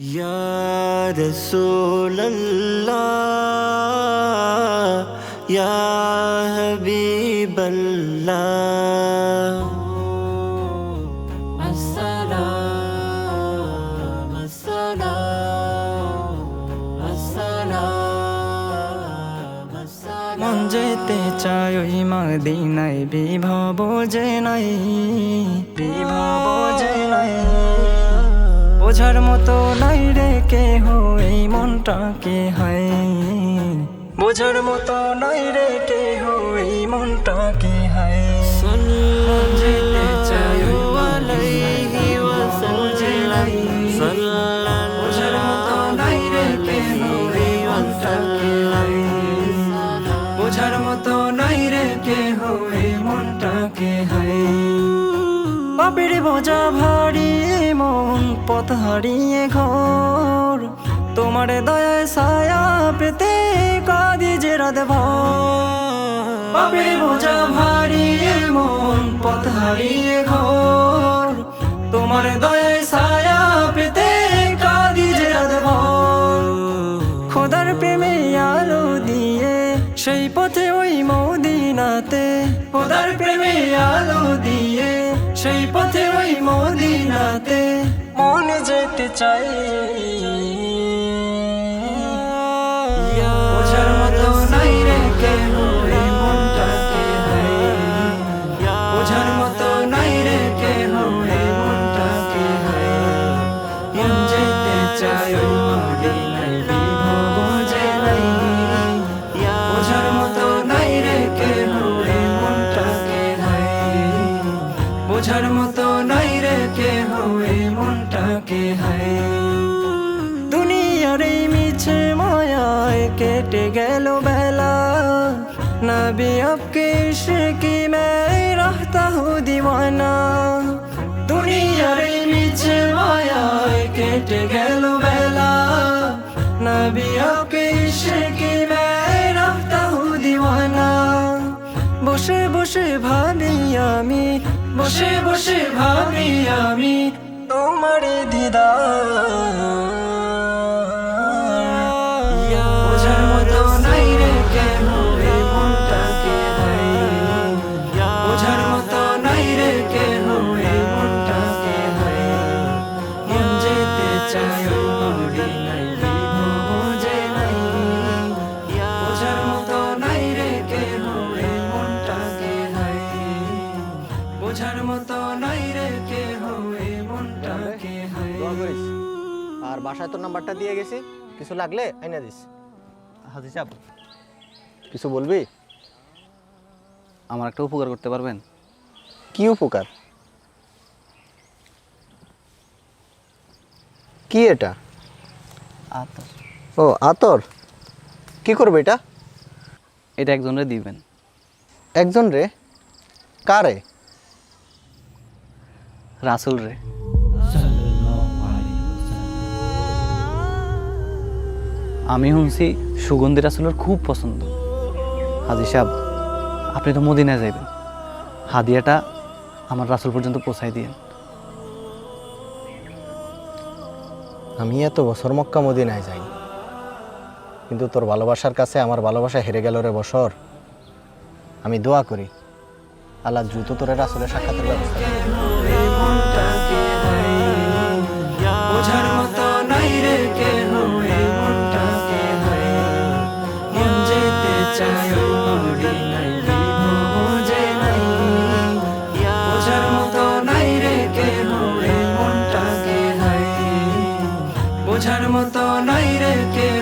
Ya Rasulallah, Ya Habiballah. Assalam, assalam, assalam, assalam. মন যেতে চাই ওই মদিনায়, বিভব যে নাই, বিভব যে নাই। বোঝার মতো নাই রে কেহ এই মনটাকে হায়, বোঝার মতো নাই রে কেহ এই মনটাকে হায়। মন যেতে চাই ওই আলাইহি ওয়াসাল্লাম, বোঝার মতো নাই রে কেহ এই মনটাকে হায়, বোঝার মতো নাই রে কেহ এই মনটাকে হায়। পাপের বোঝা ভারী মন, পথ হারিয়ে ঘর, তোমার দয়ায় ছায়া পেতে কাঁদি যে রাত ভর। পাপের বোঝা ভারী মন, পথ হারিয়ে ঘর, তোমার দয়ায় ছায়া পেতে কাঁদি যে রাত ভর। খোদার প্রেমে আলো দিয়ে সেই পথে ওই মদিনাতে, খোদার প্রেমে আলো দিয়ে সেই পথে ওই মদিনাতে মনে যেতে চাই। বোঝার মতো নাই রে কেহ এই মনটাকে হায়, বোঝার মতো নাই রে কেহ এই মনটাকে হায়। মন যেতে চাই ওই মদিনায়, বিভব যে নাই, বোঝার মতো নাই রে কেহ এই মনটাকে হায়, বোঝার মতো নাই রে কেহ এই মনটাকে হায়। দুনিয়ার এই মিছে মায়ায় কেটে গেল বেলা, নবী আপকে ইশকি में रहता हूँ दीवाना। দুনিয়ার এই মিছে মায়ায় কেটে গেল বেলা, নবী আপকে ইশকি में रहता हूँ दीवाना। বসে বসে ভাবি আমি, বসে বসে ভাবি আমি তোমার দিদার। বোঝার মতো নাই রে কেহ এই মনটাকে হায়, বোঝার মতো নাই রে কেহ এই মনটাকে হায়। মন যেতে চাই ওই মদিনায়, বিভব যে নাই, বোঝার মতো নাই রে কেহ এই মনটাকে হায়, বোঝার মতো নাই রে কেহ এই মনটাকে হায়। দোয়া করিস। আর বাসায় তোর নাম্বারটা দিয়ে গেছি, কিছু লাগলে আইনা দিস। হাজি সাহেব, কিছু বলবি? আমার একটা উপকার করতে পারবেন? কি উপকার? কি এটা? আচ্ছা, ও আতর। কি করবে এটা? এটা একজনের দিবেন। একজন রে? কারে? রাসুল রে। আমি শুনছি সুগন্ধি রাসুলের খুব পছন্দ। হাজি সাহেব, আপনি তো মদিনায় যাইবেন, হাদিয়াটা আমার রাসুল পর্যন্ত পৌঁছাই দিয়েন। আমি এত বছর মক্কা মদিনায় যাই, কিন্তু তোর ভালোবাসার কাছে আমার ভালোবাসা হেরে গেল রে বছর। আমি দোয়া করি আল্লাহ দ্রুত তোরে রাসূলের সাক্ষাতের ব্যবস্থা করে দিন। বোঝার মতো নাই রে কেহ এই মনটাকে হায়, মন যেতে চাই ওই মদিনায়, বিভব যে নাই, বোঝার মতো নাই রে কেহ এই মনটাকে হায়, বোঝার মতো নাই রে কেহ